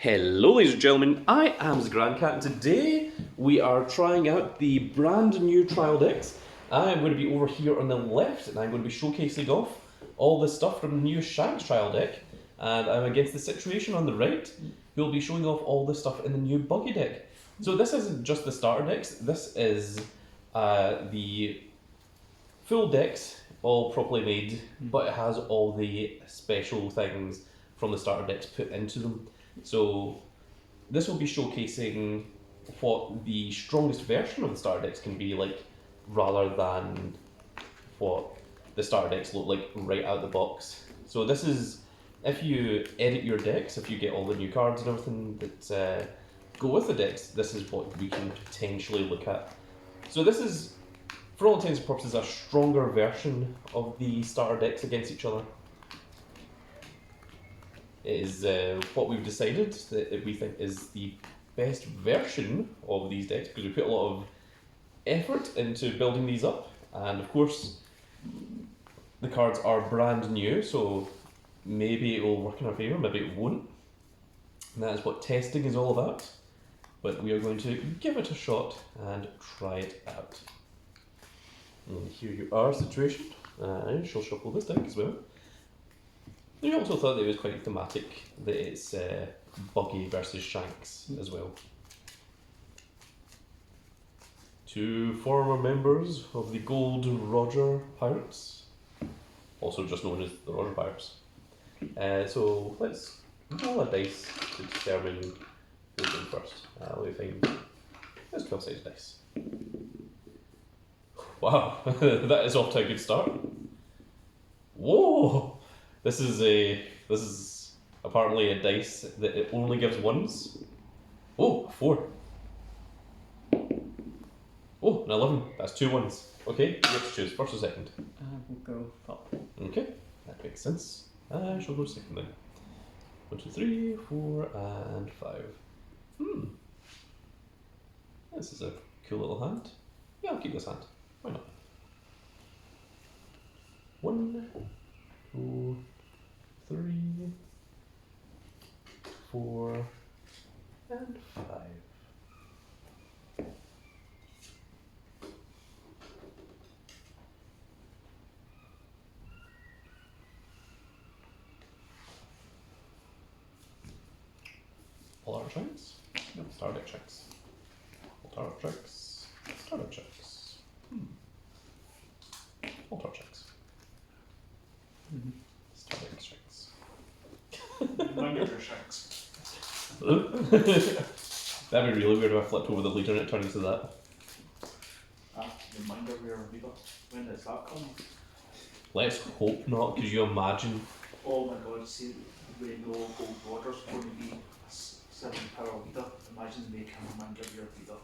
Hello ladies and gentlemen, I am the Grand Cat and today we are trying out the brand new trial decks. I'm going to be over here on the left and I'm going to be showcasing off all the stuff from the new Shanks trial deck, and I'm against the situation on the right who will be showing off all the stuff in the new Buggy deck. So this isn't just the starter decks, this is the full decks, all properly made, but it has all the special things from the starter decks put into them. So this will be showcasing what the strongest version of the starter decks can be like, rather than what the starter decks look like right out of the box. So this is, if you edit your decks, if you get all the new cards and everything that go with the decks, this is what we can potentially look at. So this is, for all intents and purposes, a stronger version of the starter decks against each other. It is what we've decided that we think is the best version of these decks, because we put a lot of effort into building these up, and of course the cards are brand new, so maybe it will work in our favour, maybe it won't. And that is what testing is all about, but we are going to give it a shot and try it out. And here you are, situation. I shall shuffle this deck as well. We also thought that it was quite thematic that it's Buggy versus Shanks as well. Two former members of the Gold Roger Pirates, also just known as the Roger Pirates. So let's roll a dice to determine who's in first. Let me find this 12-sided dice. Wow, that is off to a good start. Whoa! This is apparently a dice that it only gives ones. Oh, 4. Oh, an 11. That's 2 ones. Okay, you have to choose first or second. We'll go up. Okay, that makes sense. I shall go second then. 1, 2, 3, 4, and 5. This is a cool little hand. Yeah, I'll keep this hand. Why not? 1, 2, 3, 4, and 5. All our Shanks? No, Starter deck Shanks. All our Shanks. Starter Shanks. All our Shanks. Starter deck Shanks. Manager Shanks. That'd be really weird if I flipped over the leader and it turned into that. Reminder we are Viva. When does that come? Let's hope not, could you imagine? Oh my god, see, we know Gold Water's going to be a 7-power leader. Imagine they can reminder your leader.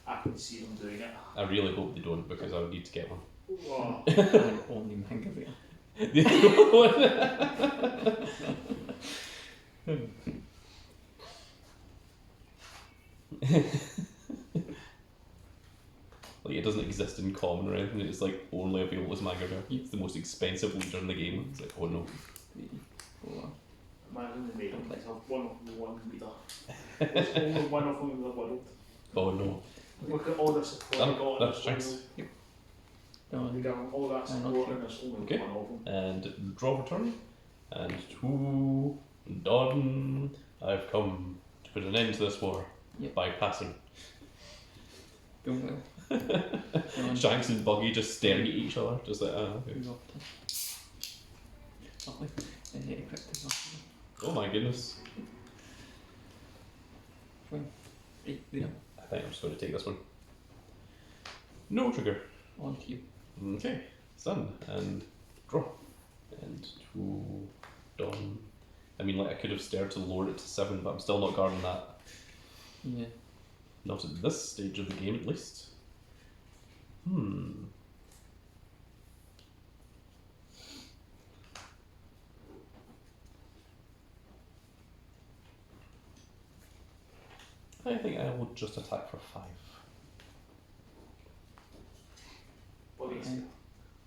I can see them doing it. I really hope they don't, because I would need to get one. Wow. Only manga beer. Like, it doesn't exist in common or anything, it's like only available as manga bear. It's the most expensive leader in the game. It's like, oh no. 3, 4. Imagine they made them have one leader. There's only one of them in the world. Oh no. Look at all the support they got. That's Shanks. They got all that support and there's only Okay. one of them. And draw for turn. And to done. I've come to put an end to this war by passing. Going well. Shanks and Buggy just staring at each other, just like, okay. Lovely. Equipped as well. Oh my goodness. Fine. Right, there. I think I'm just going to take this one. No trigger. On to you. Okay, sun and draw. And to dawn. I mean, like, I could have stared to lower it to 7, but I'm still not guarding that. Yeah. Not at this stage of the game, at least. I think I will just attack for 5. What is Okay. it?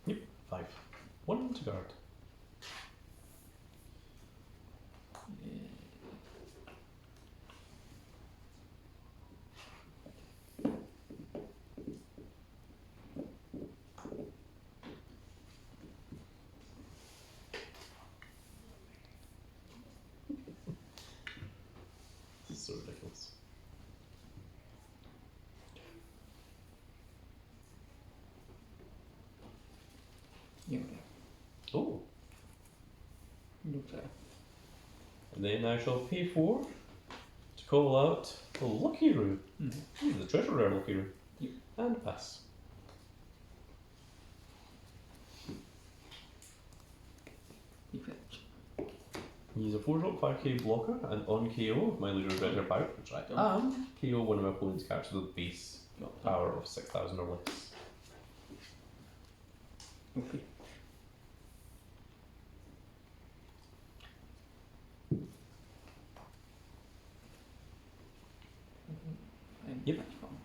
Yep, 5. 1 to guard. so ridiculous. Yeah. Oh, Look there. and then I shall pay 4 to call out a Lucky Roo. The treasure rare Lucky Roo. Yep. And pass. Equipped. He's a 4-drop 5k blocker, and on KO, if my leader is Red Hair Pirate, which I am, KO one of my opponent's characters with base power of 6,000 or less. Okay. Yep.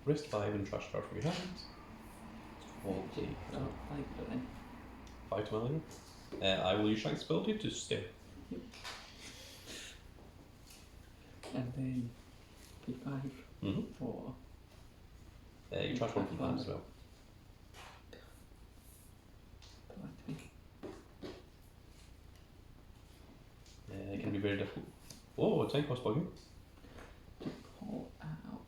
Rest 5 and trash card from your hand. Okay. I put in. 5 to my leader. I will use Shanks' ability to stay. And then P5 Mm-hmm. for You trash one from your hand as well. It can be very difficult. Oh, time cost Buggy. to pull out.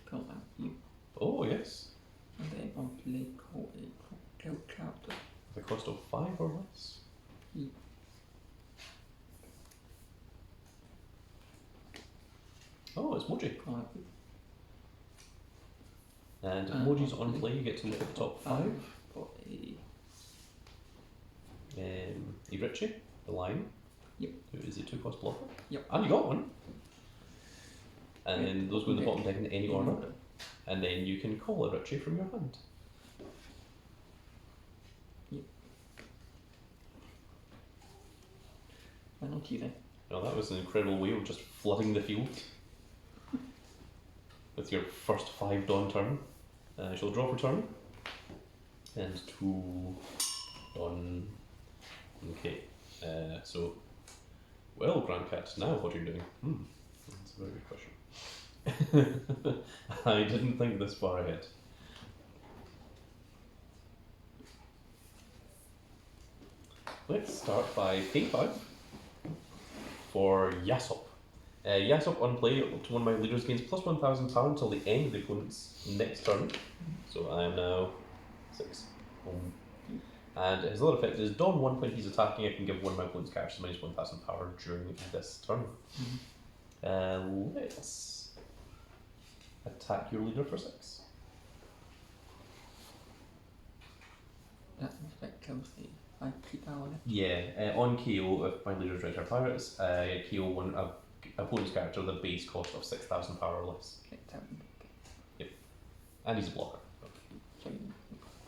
Pull out you. Oh, yes. And then I'll play call a cocktail character. The cost of 5 or less. Yep. Oh, it's Moji. Private. And And Moji's on on play. play, you get to look at the top 5. For a Richie, the lion. Yep. Who is a 2-cost blocker. Yep. And you got one. And Yep. then those go in the bottom deck in any order. order. And then you can call a Richie from your hand. Penalty then. Now that was an incredible way of just flooding the field with your first 5 Dawn turn. I shall draw for turn. And 2 Dawn. Okay. So, well, Grandcat, now what are you doing? That's a very good question. I didn't think this far ahead. Let's start by K5 for Yasop. Yasop on play up to one of my leaders gains plus 1,000 power until the end of the opponent's next turn. So I am now 6. And his other effect is Dawn 1 when he's attacking, I can give one of my opponent's characters minus 1,000 power during this turn. Let's attack your leader for 6. That effect kills the 5 keep power left. Yeah, on KO, if my leader is Red Hair Pirates, KO one opponent's character with a base cost of 6,000 power or less. Okay, seven. Okay. And he's a blocker. So you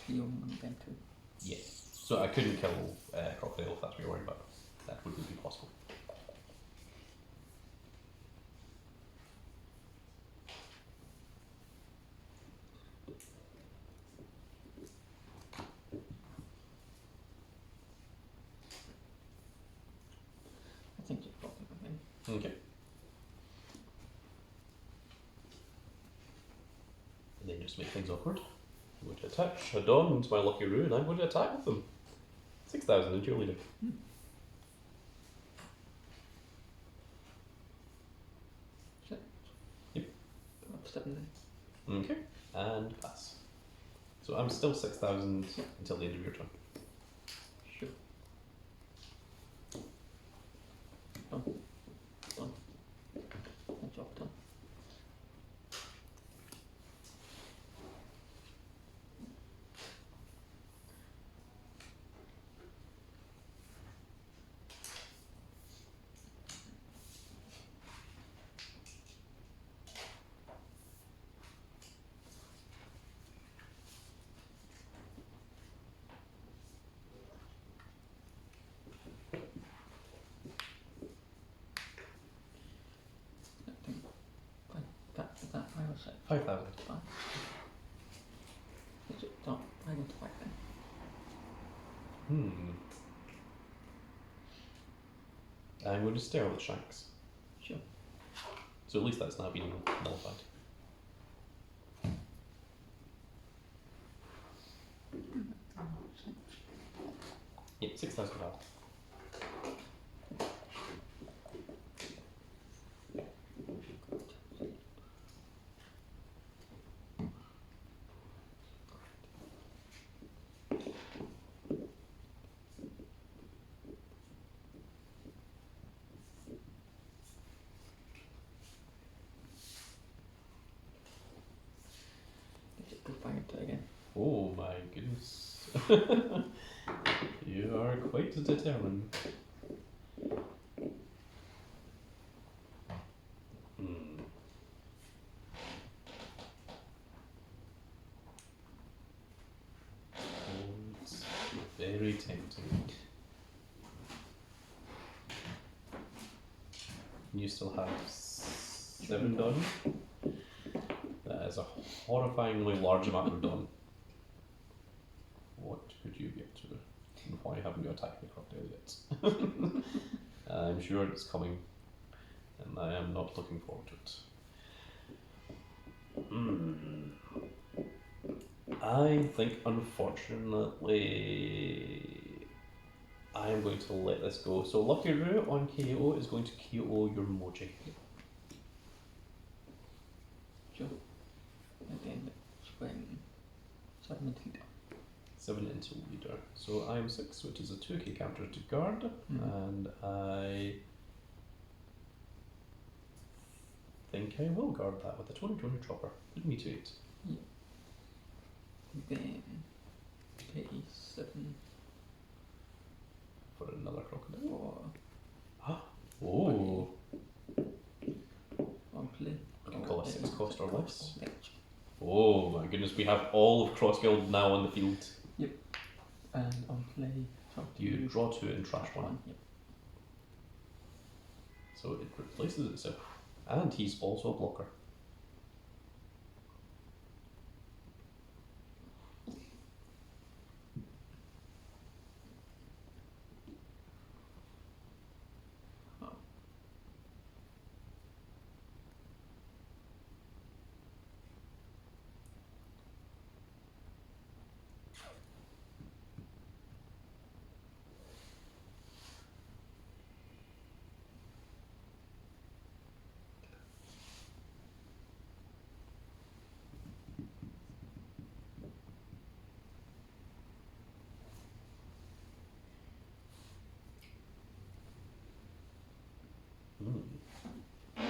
clear one then too. Yeah. So I couldn't kill Crocodile if that's what you're worried about. That wouldn't be possible. I think you've got them again. Okay. And then just to make things awkward, I'm going to attach a Dawn into my Lucky Roo and I'm going to attack with them. 6,000 into your leader. Set. Yep. Put up 7 then. Okay. And pass. So I'm still 6,000 until the end of your turn. Sure. Done. Done. Good job done. That thing. Fine. That 5 or 6? 5,000. 5. Is it done? I went 5 then. I'm going to stare with Shanks. Sure. So at least that's now been nullified. Yeah, 6,000 power. Let's just go back into it again. Oh my goodness. You are quite determined. Hmm. And very tempting. You still have 7 done. That is a horrifyingly large amount of done. What could you get to? And why haven't you attacked the crocodile yet? I'm sure it's coming, and I am not looking forward to it. I think, unfortunately, I am going to let this go. So Lucky Roo on KO is going to KO your Moji. Sure. And then swing 7 into leader. 7 into leader. So I am 6, which is a 2k counter to guard, and I think I will guard that with a 2020 chopper. Put me to 8. Then pay 7 For another crocodile. for Oh, on play. we can call it 6 cost or less. Bench. Oh my goodness, we have all of Cross Guild now on the field. And on play. You draw 2 and trash 1. Yep. So it replaces itself. And he's also a blocker.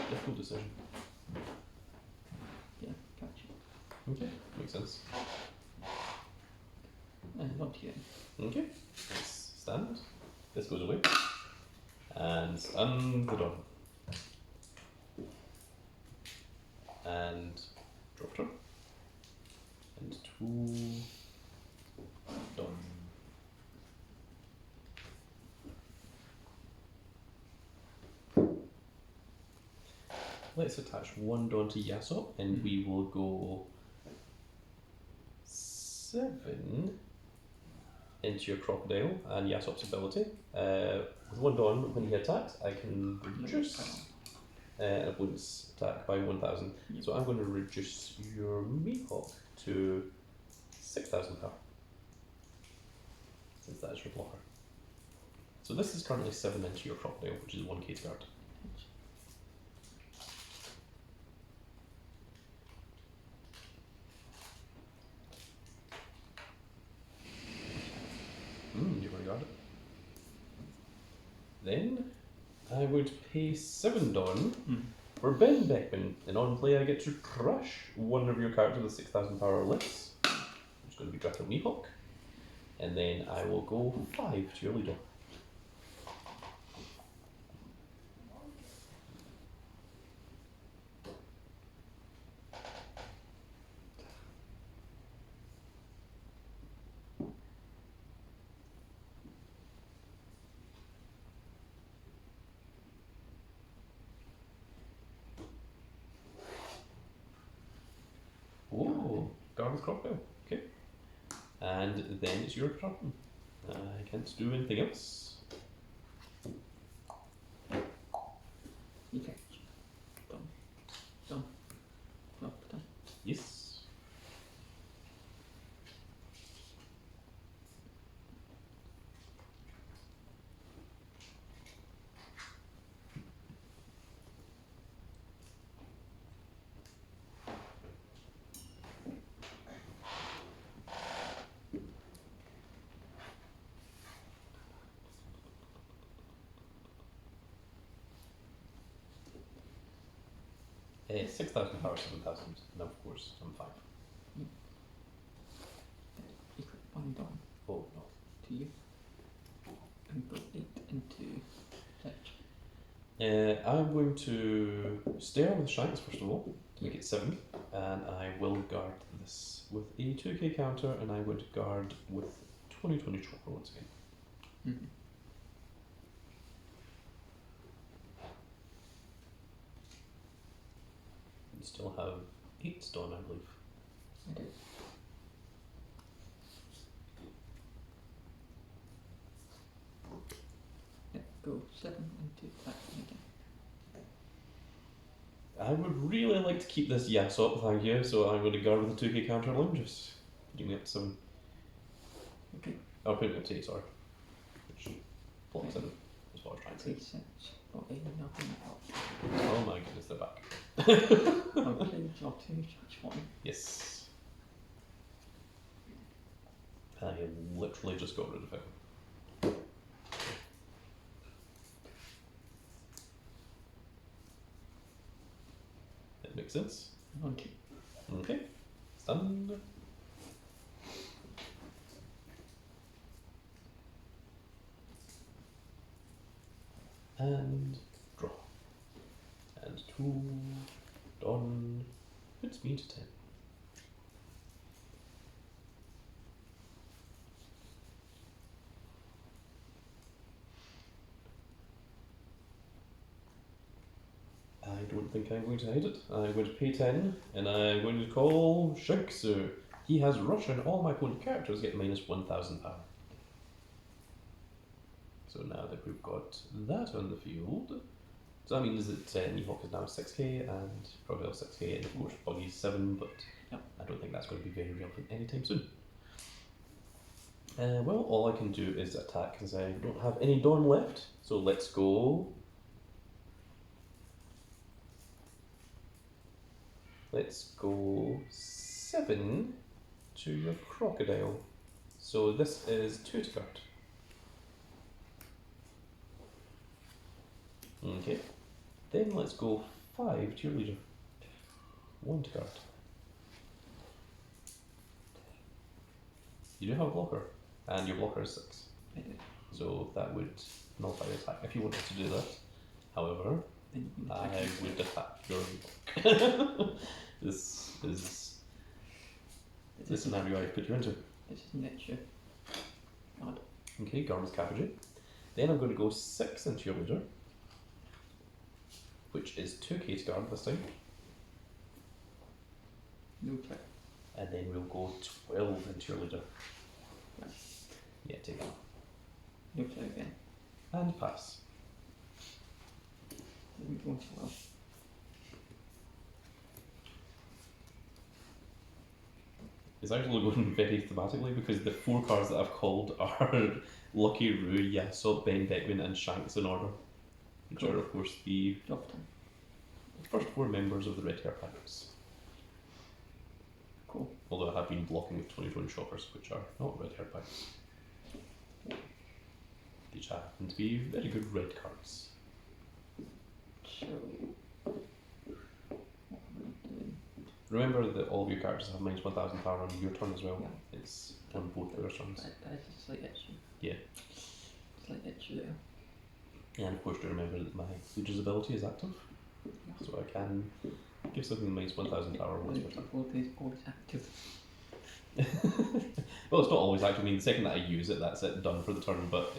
Difficult decision. Yeah, catch. Okay, makes sense. And not here. Okay, let's stand. This goes away. And the done. And drop turn. And 2 done. Let's attach 1 Dawn to Yasop, and we will go 7 into your Crocodile and Yasop's ability. With 1 Dawn, when he attacks, I can reduce an opponent's attack by 1,000. Yep. So I'm going to reduce your Meathawk to 6,000 power, since that is your blocker. So this is currently 7 into your Crocodile, which is 1k to guard. You're going to guard it. Then I'm going to pay 7 Dawn for Ben Beckman, and on play I get to crush one of your characters with 6,000 power or less, which is going to be Gretel Meathawk, and then I will go 5 to your leader. Oh, Garden's Crocodile. Okay. And then it's your turn. I can't do anything else. You catch. Done. Done. Flop done. Yes. 6,000 power, 7,000, and of course I'm 5. Equip one Dawn Oh no. to you. And go 8 into fetch. I'm going to stare with Shanks first of all, to make it 7, and I will guard this with a 2k counter, and I'm going to guard with 2020 chopper once again. Mm-hmm. You still have 8 stone, I believe. I do. Yep, go 7 into that one again. I would really like to keep this yes up, thank you, so I'm going to guard with a 2k counter lunges. Putting me up to 7. Okay. Oh, putting me up to 8, sorry. Which blocks 7 is what I was trying to say. 3 cents. Okay, nothing else. Oh my goodness, they're back. Okay, draw 2, charge 1. Yes. I literally just got rid of it. That makes sense. Okay. Okay. Stunned. And draw. And 2. Done. Puts me to 10. I don't think I'm going to hide it. I'm going to pay 10, and I'm going to call Shanks. He has rush, and all my opponent characters get minus 1,000 power. So now that we've got that on the field, so that means that Nihawk is now 6k, and Provel 6k, and of course Buggy's 7, but Yep. I don't think that's going to be very relevant anytime soon. Well, all I can do is attack, because I don't have any Dawn left, so let's go. Let's go 7 to your crocodile. So this is 2 to guard. Okay. Then let's go 5 to your leader. 1 to guard. You do have a blocker, and your blocker is 6. I do. So that would nullify the attack if you wanted to do that. However, Then you can I attack me. would attack your This is the scenario I put you into. This is nature. God. Okay, Garm's Cabbage. Then I'm going to go 6 into your leader, which is 2k to guard this time. No play. And then we'll go 12 into your leader. Right. Yeah, take that. No play again. And pass. Then we go into well. It's actually going very thematically because the 4 cards that I've called are Lucky Roo, Yasop, Ben Beckman, and Shanks in order. Which are, of course, the Drop them. first 4 members of the Red Hair Pirates. Cool. Although I have been blocking with 2020 shoppers, which are not Red Hair Pirates. These happen to be very good red cards. So, what am I doing? Remember that all of your characters have minus 1,000 power on your turn as well. Yeah. It's on both their turns. That is a slight issue. Yeah. Slight issue there. And of course, to remember that my Leader's ability is active, Yeah. so I can give something minus 1,000 power once per turn. Always active. Well, it's not always active. I mean, the second that I use it, that's it, done for the turn. But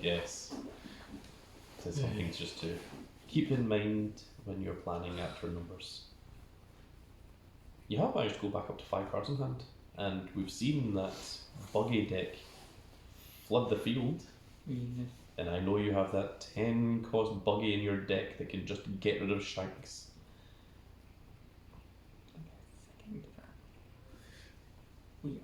yes, it's something just to keep in mind when you're planning out turn numbers. You have managed to go back up to 5 cards in hand, and we've seen that Buggy deck flood the field. Yeah. And I know you have that 10 cost Buggy in your deck that can just get rid of Shanks. Second that. Weird.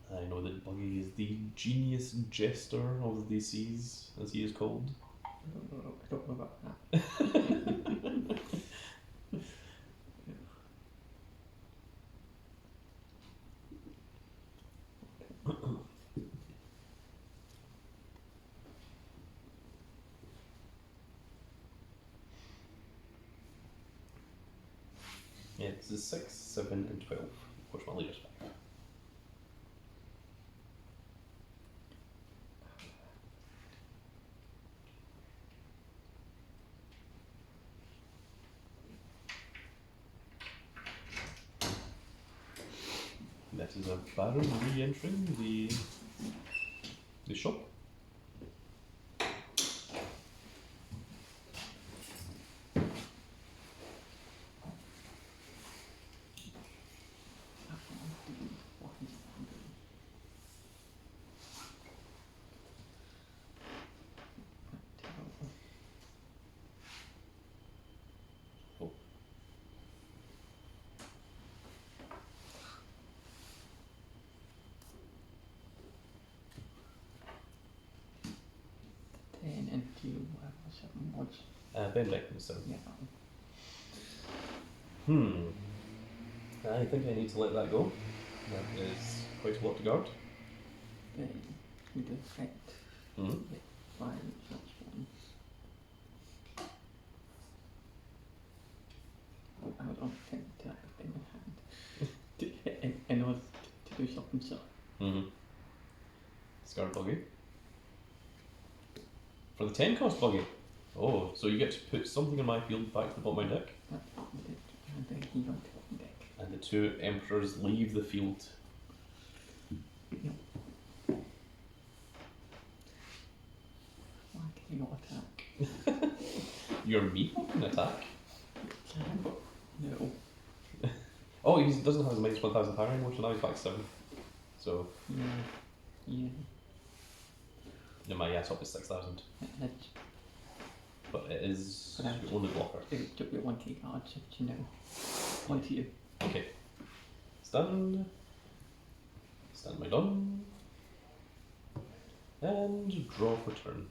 I know that Buggy is the genius jester of the seas, as he is called. I don't know about that. Yeah, this is 6, 7, and 12. Of course, my leader's 5. That is a baron re-entering the shop. Oh. Ten into whatever 7 was. Ben back in 7. Yeah, that one. I think I need to let that go. That is quite a lot to guard. Then we do effect. Hmm. Get violence, that's one. I don't think to have in my hand. In order to do something so. Discard Buggy. For the 10 cost Buggy. Oh, so you get to put something in my field back to the bottom of my deck. That's what we did. And then he went to the deck. And the 2 Emperors leave the field. Why can you not attack? You're me can attack. Can, but no. Oh, he doesn't have his minus 1000 power anymore, so now he's back 7. So, Yeah. Yeah. no, my top is 6000. That's But it is Right. your only blocker. it took me 1 key cards, but you know. 1 to you. Okay. Stand. Stand my done. And draw for turn.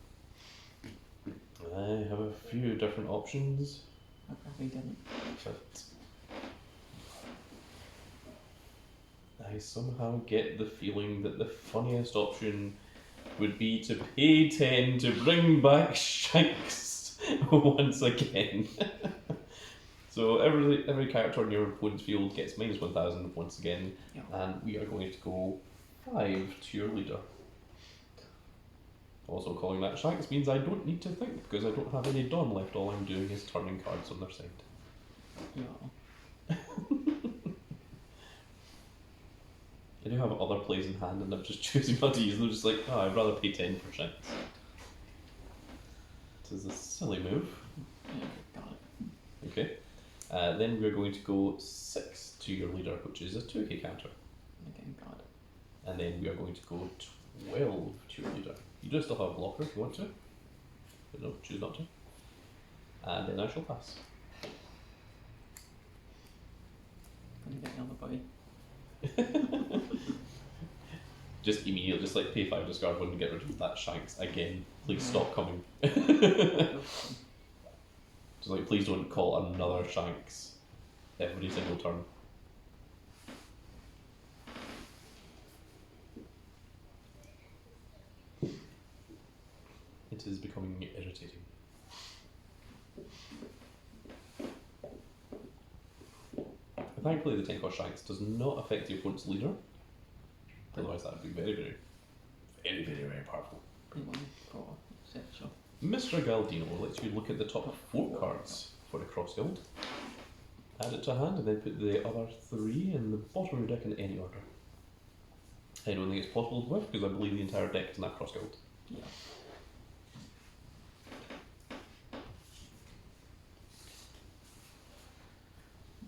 I have a few different options, I probably didn't. but I somehow get the feeling that the funniest option would be to pay 10 to bring back Shanks once again. So every character in your opponent's field gets minus 1000 once again, Yeah. and we are going to go 5 to your leader. Also, calling that Shanks means I don't need to think because I don't have any Dawn left. All I'm doing is turning cards on their side. Yeah. I do have other plays in hand, and I'm just choosing not to use them. Just like, oh, I'd rather pay 10 for Shanks. This is a silly move. Yeah, got it. Okay. Then we're going to go 6 to your leader, which is a 2k counter. Again, got it. And then we are going to go 12 to your leader. You do still have a blocker if you want to, but no, choose not to. And then I shall pass. Gonna get another buggy. Just immediately, just like pay 5, discard 1 to get rid of that Shanks again. Please Yeah. stop coming. Just like, please don't call another Shanks every single turn. It is becoming irritating. Thankfully, the 10 cost Shanks does not affect the opponent's leader. Otherwise, that would be very, very, very, very, very powerful. Pretty one for exception. Mr. Galdino lets you look at the top 4 cards for the cross guild, add it to hand, and then put the other 3 in the bottom of your deck in any order. I don't think it's possible to whiff because I believe the entire deck is in that cross guild. Yeah.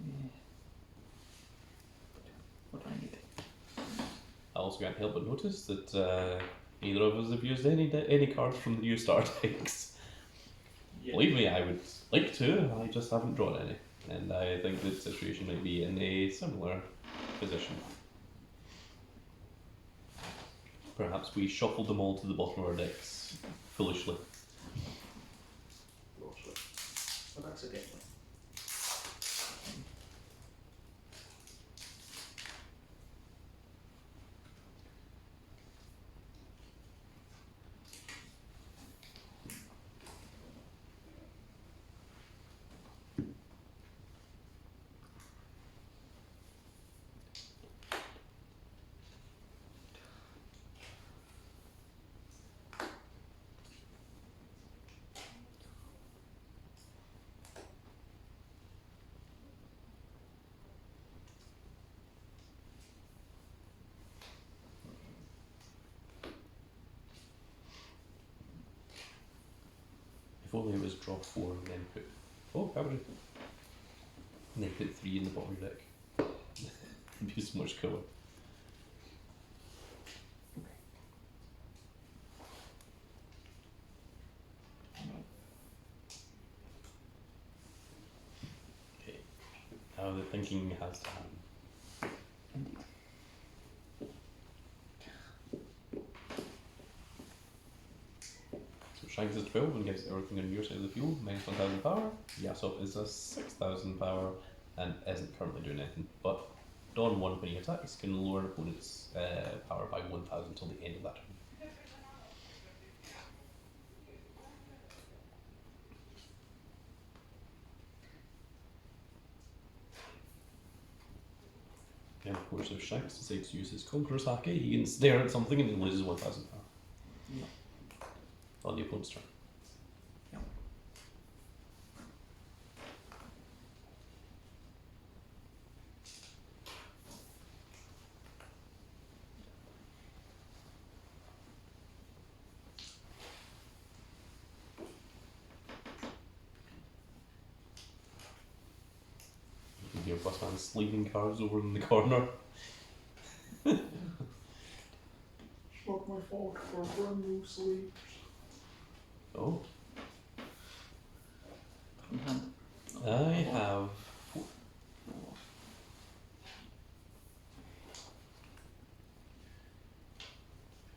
Yeah. What do I need? I also can't help but notice that neither of us have used any cards from the new star decks. Yeah. Believe me, I would like to, I just haven't drawn any. And I think the situation might be in a similar position. Perhaps we shuffled them all to the bottom of our decks foolishly. but accidentally. If only it was draw 4 and then put. Oh, cavalry. And then put 3 in the bottom of your deck. It'd be so much cooler. Okay. Now the thinking has to happen. Indeed. So Shanks is 12 and gives everything on your side of the field minus 1000 power. Yasop is a 6000 power and isn't currently doing anything. But Dawn 1 when he attacks can lower an opponent's power by 1000 till the end of that turn. And of course, if Shanks decides to use his Conqueror's Hake, he can stare at something and he loses 1000 power Yeah. on the opponent's turn. Yeah. You can hear Busman sleeving cards over in the corner. It's not my fault for brand new sleeves. Oh, From hand. I have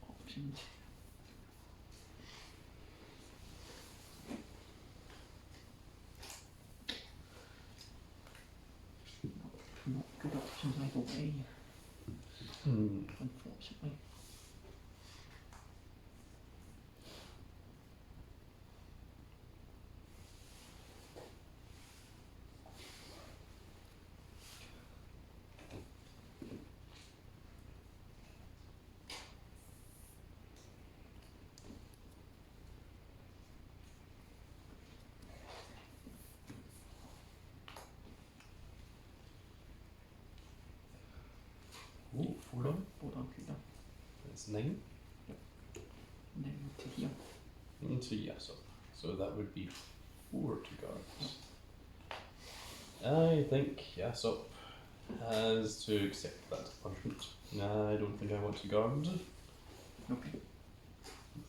Options. Not good options either way, unfortunately. oh, 4 down. Board on Kuda. That's 9 Now to here. into Yasop. So that would be 4 to guards. I think Yasop has to accept that punishment. I don't think I want to guard. Okay.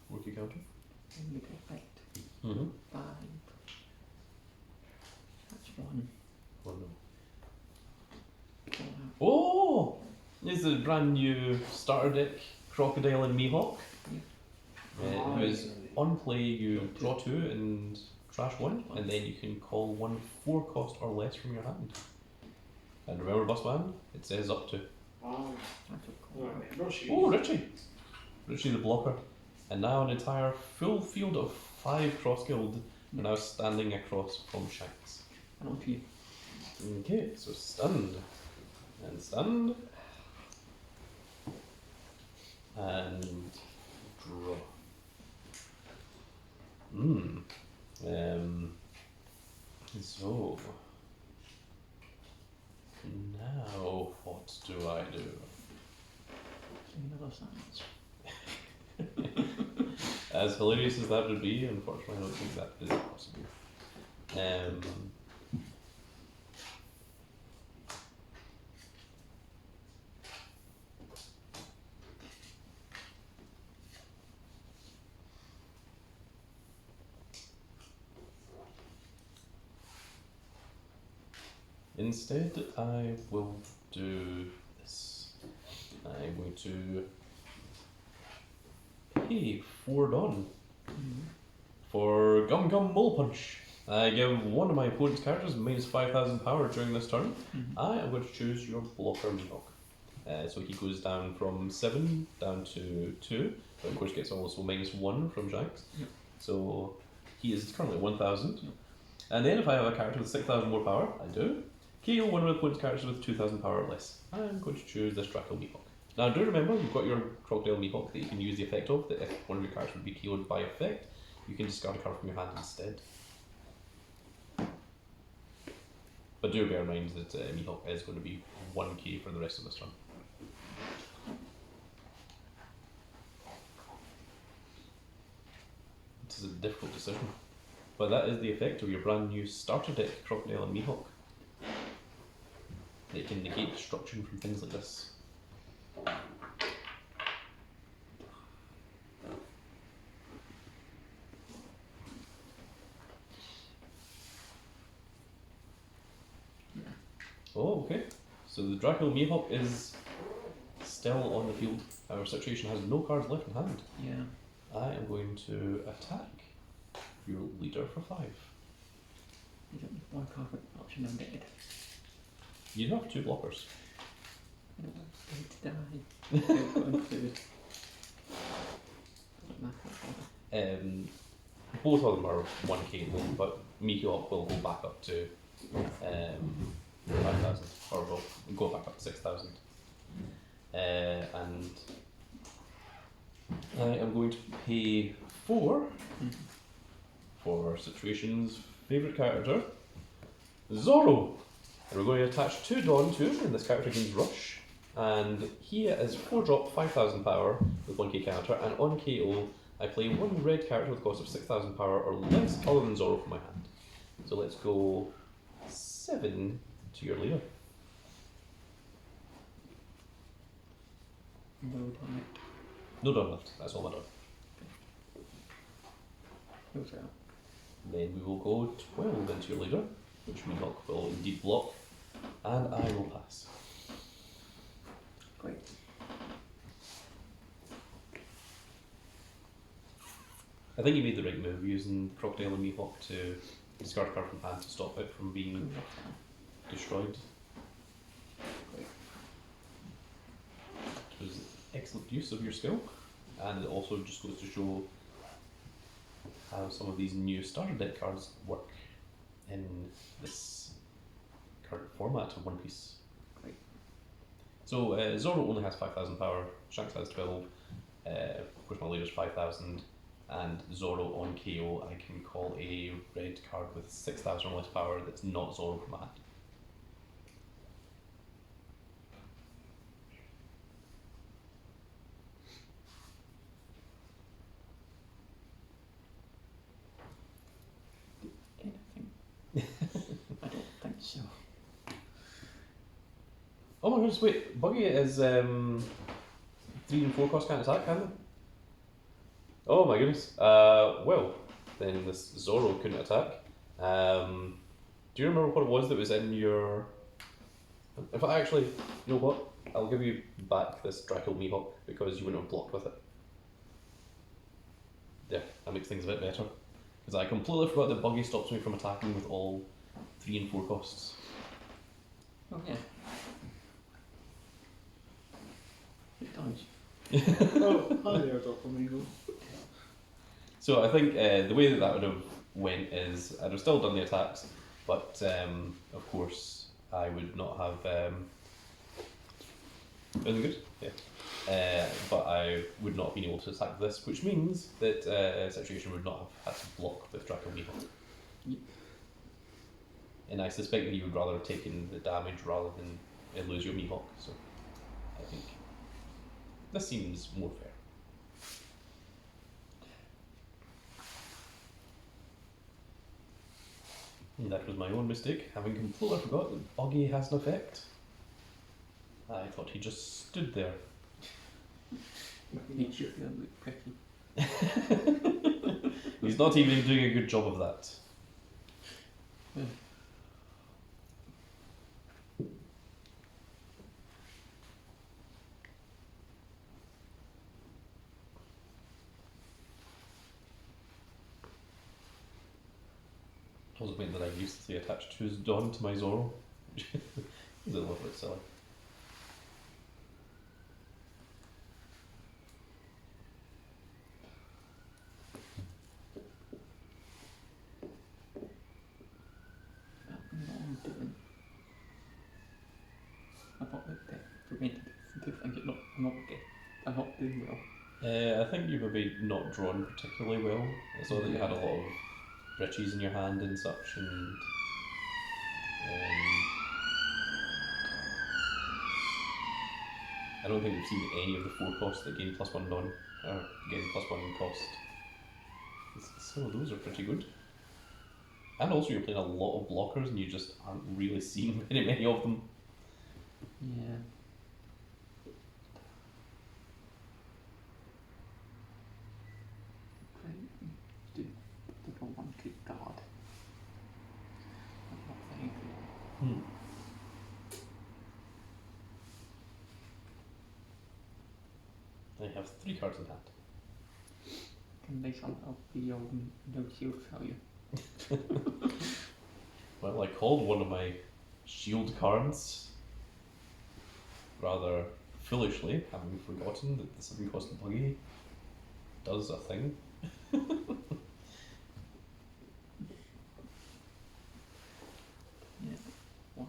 Work your counter. Then you effect Mm-hmm. 5. That's 1. Oh no. 4 out. Oh! This is a brand new starter deck, Crocodile and Mihawk. Yeah. It was on play, you draw 2 and trash 1, and then you can call 1 4 cost or less from your hand. And remember, Busman, it says up to. Oh, I took I call. remember she. Oh, Richie! Richie the blocker. And now an entire full field of 5 cross guild are now standing across from Shanks. And on to you. Okay, so stunned. And stunned. And draw. So now what do I do? Give me another science. As hilarious as that would be, unfortunately I don't think that is possible. Instead, I will do this. I'm going to pay 4 Dawn for Gum Gum Mole Punch. I give one of my opponent's characters minus 5,000 power during this turn. Mhm. I am going to choose your blocker Mihawk. So he goes down from 7 down to 2, but of course gets also minus 1 from Shanks. Yep. So he is currently at 1,000. Yep. And then if I have a character with 6,000 more power, I do. KO one of my opponent's characters with 2,000 power or less. I'm going to choose this Draco Mihawk. Now do remember, you've got your Crocodile Mihawk that you can use the effect of, that if one of your characters would be KO'd by effect, you can discard a card from your hand instead. But do bear in mind that Mihawk is going to be 1k for the rest of this turn. This is a difficult decision. But that is the effect of your brand new starter deck, Crocodile and Mihawk. They can negate destruction from things like this. Oh, okay. So the Draco Mihawk is still on the field. Our situation has no cards left in hand. Yeah. I am going to attack your leader for 5. You don't need one card with option on dead. You have 2 blockers. I don't want to die. Don't go into. Doesn't matter. Both of them are 1k low, but Mihawk will go back up to 5,000, or will go back up to 6,000. And I am going to pay 4 for Situation's favourite character, Zorro. And we're going to attach 2 Dawn to him, and this character gains Rush. And he is 4 drop, 5,000 power with 1k counter, and on KO I play 1 red character with a cost of 6,000 power or less other than Zorro from my hand. So let's go 7 to your leader. No damage. No Dawn left, that's all my Dawn. Goes out. Then we will go 12 into your leader, which Mihawk will indeed block, and I will pass. Great. I think you made the right move using Crocodile and Mihawk to discard a card from hand to stop it from being destroyed. Great. It was excellent use of your skill, and it also just goes to show how some of these new starter deck cards work in this current format of One Piece. Great. So Zoro only has 5,000 power, Shanks has 12, of course my leader's 5,000, and Zoro on KO I can call a red card with 6,000 or less power that's not Zoro from my hand. Anything? I don't think so. Oh my goodness, wait, Buggy is 3 and 4 cost can't attack, can they? Oh my goodness. Well, then this Zoro couldn't attack. Do you remember what it was that was in your... If I actually, you know what? I'll give you back this Draco Mihawk because you wouldn't have blocked with it. Yeah, that makes things a bit better. Because I completely forgot that Buggy stops me from attacking with all 3 and 4 costs. Oh yeah. Good times. Oh, hi there, Dr. Mingo. So I think the way that that would have went is I'd have still done the attacks, but of course I would not have. Is it good? Yeah. But I would not have been able to attack this, which means that Situation would not have had to block with Draco Mihawk. Yep. And I suspect that you would rather have taken the damage rather than lose your Mihawk. So I think this seems more fair. And that was my own mistake, having completely forgot that Buggy has an effect. I thought he just stood there. Makes you feel look pretty. He's not even doing a good job of that. Yeah. was waiting that I uselessly attached Who's Dawn to my Zorro. It's a little bit silly. No, I'm doing. I'm not like that. Prevented to think it not. I'm not doing well. I think you maybe not drawn particularly well. I saw that you had a lot of riches in your hand and such, and I don't think we've seen any of the 4 costs that gain +1 non, or gain +1 in cost. Some of those are pretty good. And also you're playing a lot of blockers and you just aren't really seeing very many of them. Yeah. Do a 1 kick guard. That's not very good. I have 3 cards in hand. Can they sort of be your no shield failure? Well, I called one of my shield cards rather foolishly, having forgotten that the 7 cost Buggy does a thing. Yeah. Why?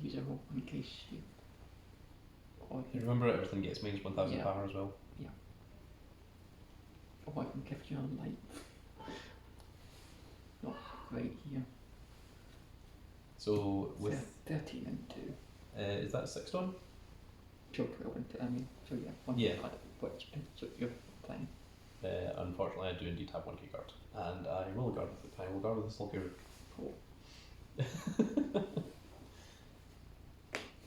Use a 1k shield. Or You remember everything gets -1000 Yeah. power as well. or I can give you a light. Not right here. So with 13 and 2. is that 6 done? 12 and 2. I mean, so yeah, 1 Yeah. card, which so you're playing. Unfortunately, I do indeed have 1 key card, and I will guard with it. I will guard with the Sulky Root. Cool.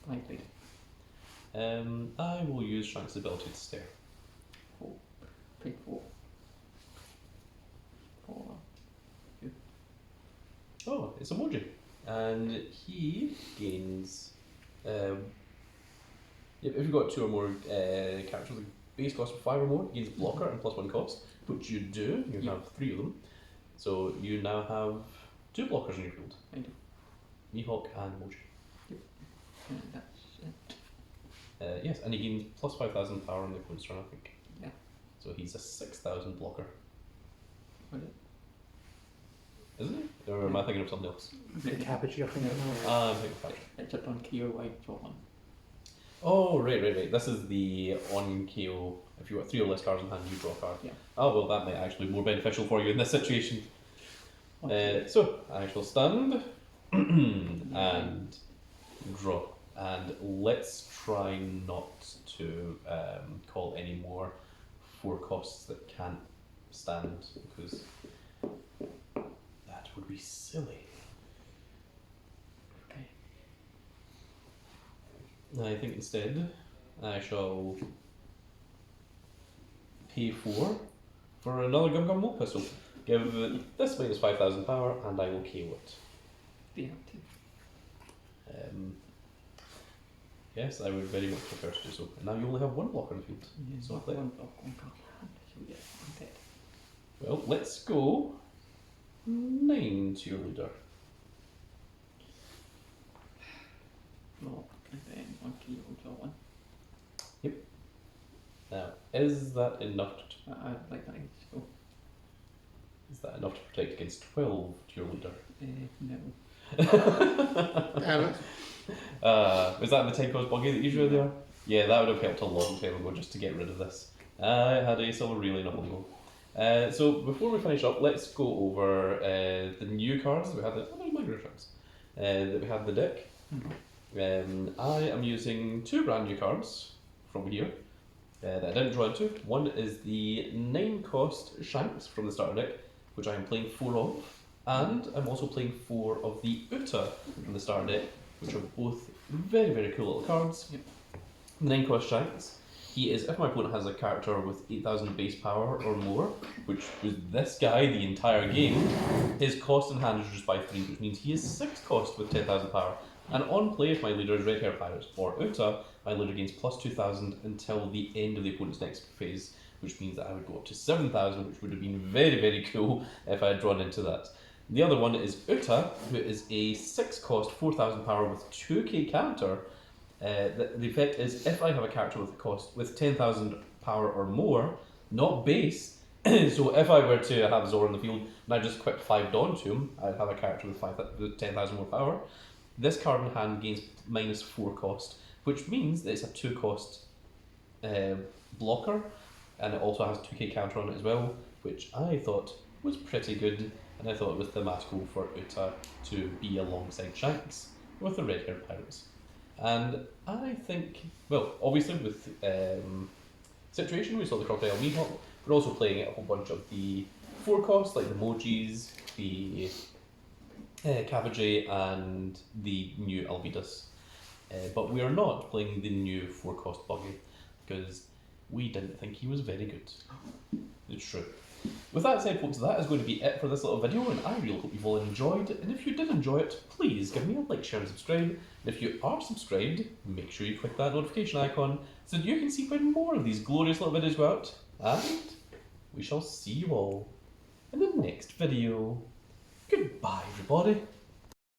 I played. I will use Shanks' ability to stare. Cool. Play 4. 4. Oh, it's Emoji, and he gains. If you've got 2 or more characters with base cost of 5 or more, he gains blocker and +1 cost, which you do. You Yeah. have 3 of them, so you now have 2 blockers in your field. I do. Mihawk and Emoji. And that's it. Yes, and he gains +5000 power on the opponent's turn, I think. Yeah. So he's a 6000 blocker, What is isn't he? Or am I thinking of something else? The it? cabbage, I think. I'm thinking of Patrick. It's a on KO white draw one. Oh, right. This is the on KO. If you've got 3 or less cards in hand, you draw a card. Yeah. Oh, well, that might actually be more beneficial for you in this situation. Okay. So, I shall stand and draw. And let's try not to call any more 4 costs that can't stand, because that would be silly. Okay. I think instead I shall pay 4 for another Gum Gum Mole Pistol. Give it this -5000 power and I will KO it. Yeah. Yes, I would very much prefer to do so. And now you only have 1 blocker in the field. Yeah. So One there. block, 1 card. So yeah, I'm dead. Well, let's go 9 to your leader. Block and then 1 KO draw 1. Now, is that enough to I like that. So protect against 12 to your leader? no. Damn it. Was that the 10 cost Buggy that usually they are? Yeah, that would have helped a long time ago just to get rid of this. I had a silver really not long ago. So before we finish up, let's go over the new cards that we had. There's my green sharks that we had in the deck. I am using 2 brand new cards from here that I didn't draw into. One is the 9 cost Shanks from the starter deck, which I am playing 4 of, and I'm also playing 4 of the Uta from the starter deck, which are both very, very cool little cards. Yep. 9 cost Shanks. He is, if my opponent has a character with 8000 base power or more, which was this guy the entire game, his cost in hand is reduced by 3, which means he is 6 cost with 10,000 power. And on play, if my leader is Red Hair Pirate or Uta, my leader gains +2000 until the end of the opponent's next phase. which means that I would go up to 7,000, which would have been very, very cool if I had drawn into that. The other one is Uta, who is a 6 cost, 4,000 power with 2k counter. The effect is if I have a character with a cost with 10,000 power or more, not base. So if I were to have Zor in the field and I just equip 5 Dawn to him, I'd have a character with 10,000 more power. This card in hand gains -4 cost, which means that it's a 2 cost blocker, and it also has 2k counter on it as well, which I thought was pretty good, and I thought it was thematical for Uta to be alongside Shanks with the red haired pirates. And I think, well, obviously with Situation, we saw the Crocodile Mihawk. We're also playing a whole bunch of the 4 costs, like the Mojis, the Cabbage, and the new Alvidas. But we are not playing the new 4 cost Buggy, because we didn't think he was very good. It's true. With that said, folks, that is going to be it for this little video, and I really hope you've all enjoyed it. And if you did enjoy it, please give me a like, share, and subscribe. And if you are subscribed, make sure you click that notification icon so that you can see when more of these glorious little videos go out. And we shall see you all in the next video. Goodbye, everybody.